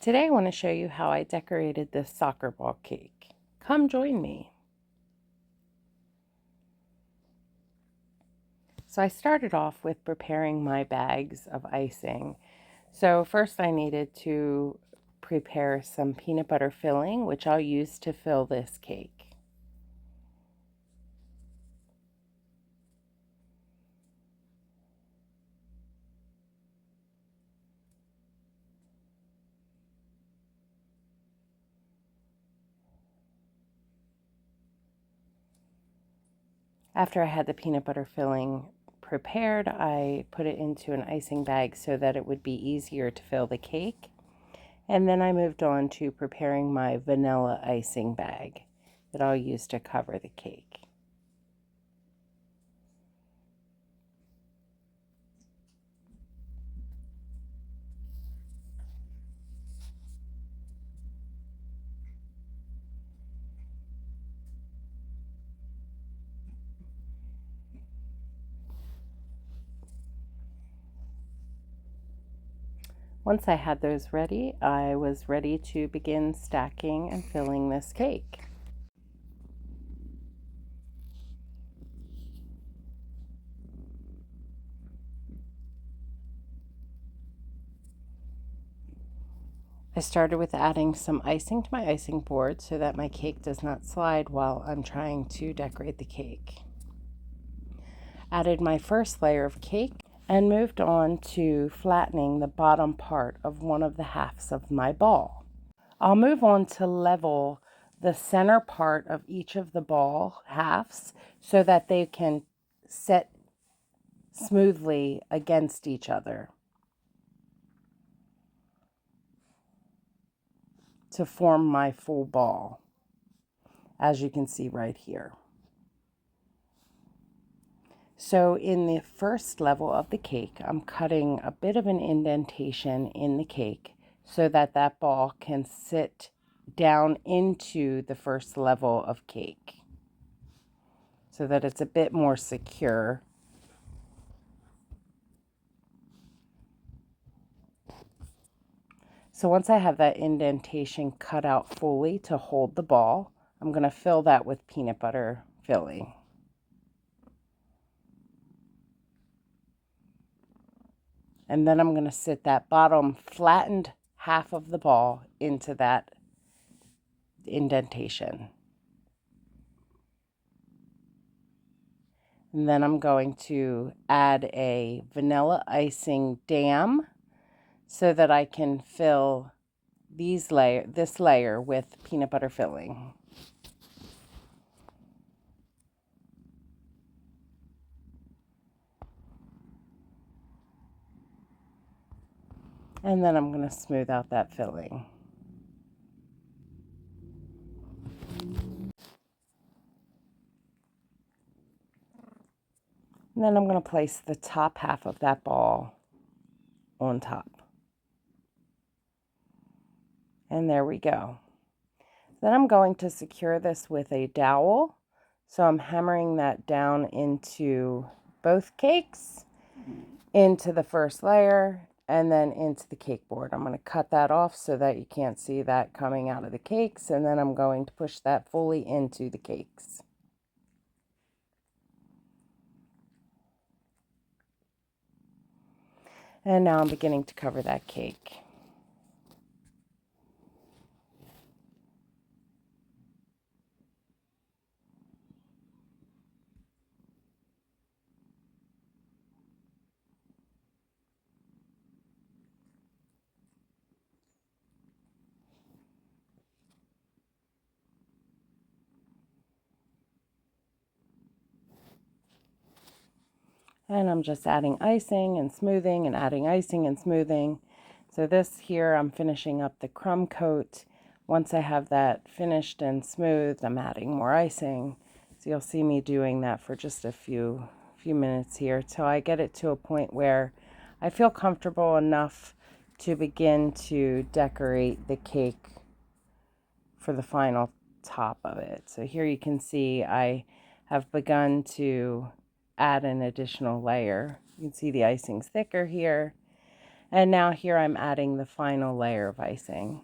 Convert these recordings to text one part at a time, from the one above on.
Today I want to show you how I decorated this soccer ball cake. Come join me. So I started off with preparing my bags of icing. So first I needed to prepare some peanut butter filling, which I'll use to fill this cake. After I had the peanut butter filling prepared, I put it into an icing bag so that it would be easier to fill the cake. And then I moved on to preparing my vanilla icing bag that I'll use to cover the cake. Once I had those ready, I was ready to begin stacking and filling this cake. I started with adding some icing to my icing board so that my cake does not slide while I'm trying to decorate the cake. Added my first layer of cake and moved on to flattening the bottom part of one of the halves of my ball. I'll move on to level the center part of each of the ball halves so that they can set smoothly against each other to form my full ball, as you can see right here. So in the first level of the cake, I'm cutting a bit of an indentation in the cake so that that ball can sit down into the first level of cake so that it's a bit more secure. So once I have that indentation cut out fully to hold the ball, I'm going to fill that with peanut butter filling. And then I'm going to sit that bottom flattened half of the ball into that indentation. And then I'm going to add a vanilla icing dam so that I can fill this layer with peanut butter filling. And then I'm going to smooth out that filling. And then I'm going to place the top half of that ball on top. And there we go. Then I'm going to secure this with a dowel. So I'm hammering that down into both cakes, into the first layer, and then into the cake board. I'm going to cut that off so that you can't see that coming out of the cakes. And then I'm going to push that fully into the cakes. And now I'm beginning to cover that cake. And I'm just adding icing and smoothing and adding icing and smoothing. So this here, I'm finishing up the crumb coat. Once I have that finished and smoothed, I'm adding more icing. So you'll see me doing that for just a few minutes here till I get it to a point where I feel comfortable enough to begin to decorate the cake for the final top of it. So here you can see I have begun to add an additional layer. You can see the icing's thicker here. And now here I'm adding the final layer of icing.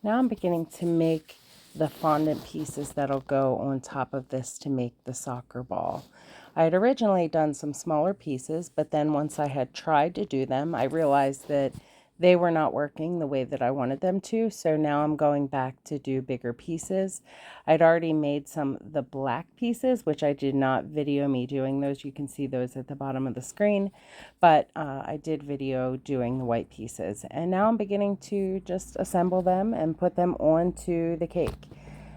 Now I'm beginning to make the fondant pieces that'll go on top of this to make the soccer ball. I had originally done some smaller pieces, but then once I had tried to do them, I realized that they were not working the way that I wanted them to. So now I'm going back to do bigger pieces. I'd already made some of the black pieces, which I did not video me doing those. You can see those at the bottom of the screen, but I did video doing the white pieces. And now I'm beginning to just assemble them and put them onto the cake.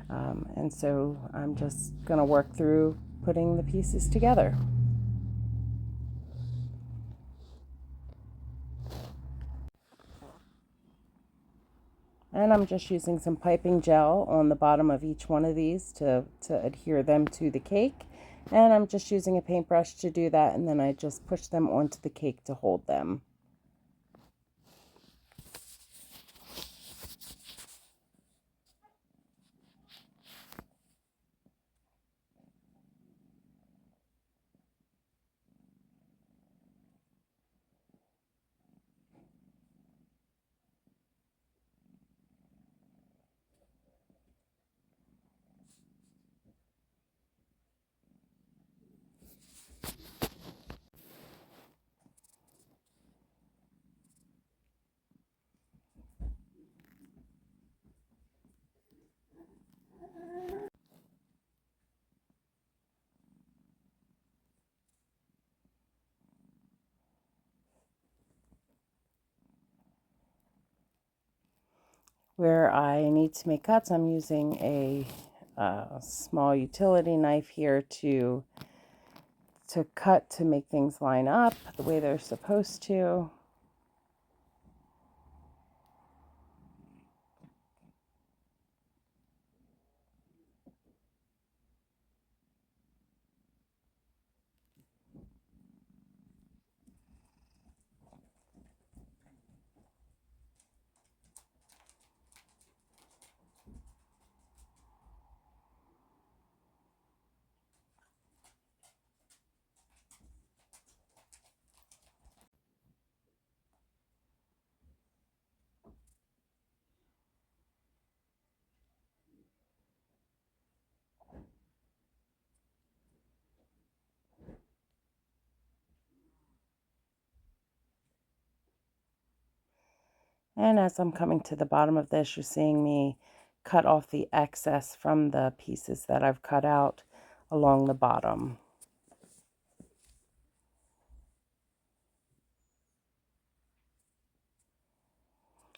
And so I'm just going to work through putting the pieces together. And I'm just using some piping gel on the bottom of each one of these to adhere them to the cake. And I'm just using a paintbrush to do that, and then I just push them onto the cake to hold them. Where I need to make cuts, I'm using a small utility knife here to cut to make things line up the way they're supposed to. And as I'm coming to the bottom of this, you're seeing me cut off the excess from the pieces that I've cut out along the bottom.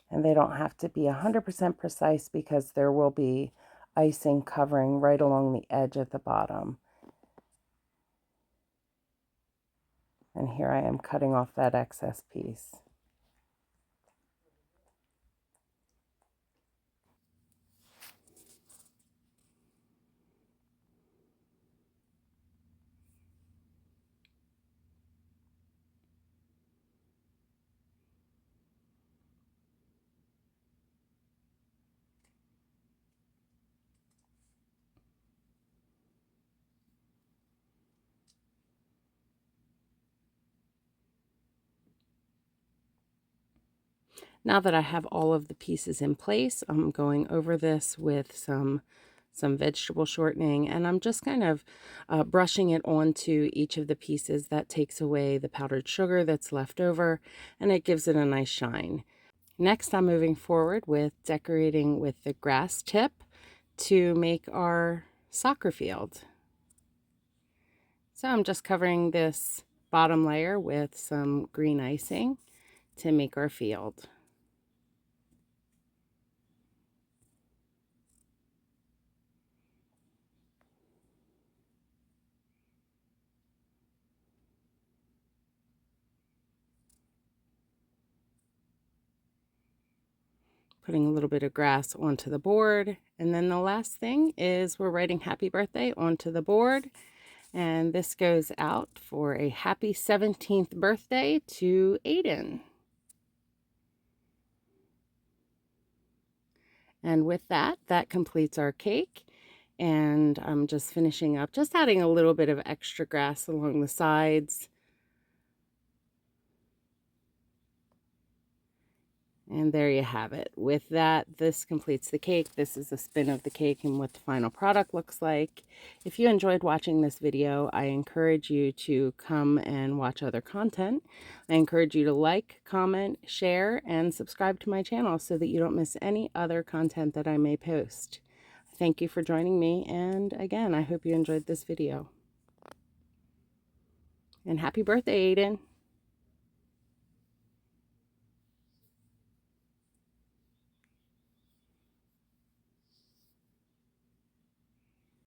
And they don't have to be 100% precise because there will be icing covering right along the edge at the bottom. And here I am cutting off that excess piece. Now that I have all of the pieces in place, I'm going over this with some vegetable shortening, and I'm just kind of brushing it onto each of the pieces. That takes away the powdered sugar that's left over, and it gives it a nice shine. Next, I'm moving forward with decorating with the grass tip to make our soccer field. So I'm just covering this bottom layer with some green icing to make our field. putting a little bit of grass onto the board. And then the last thing is we're writing happy birthday onto the board. And this goes out for a happy 17th birthday to Aiden. And with that, that completes our cake. And I'm just finishing up, just adding a little bit of extra grass along the sides. And there you have it. With that, this completes the cake. This is a spin of the cake and what the final product looks like. If you enjoyed watching this video, I encourage you to come and watch other content. I encourage you to like, comment, share, and subscribe to my channel so that you don't miss any other content that I may post. Thank you for joining me, and again, I hope you enjoyed this video. And happy birthday, Aiden!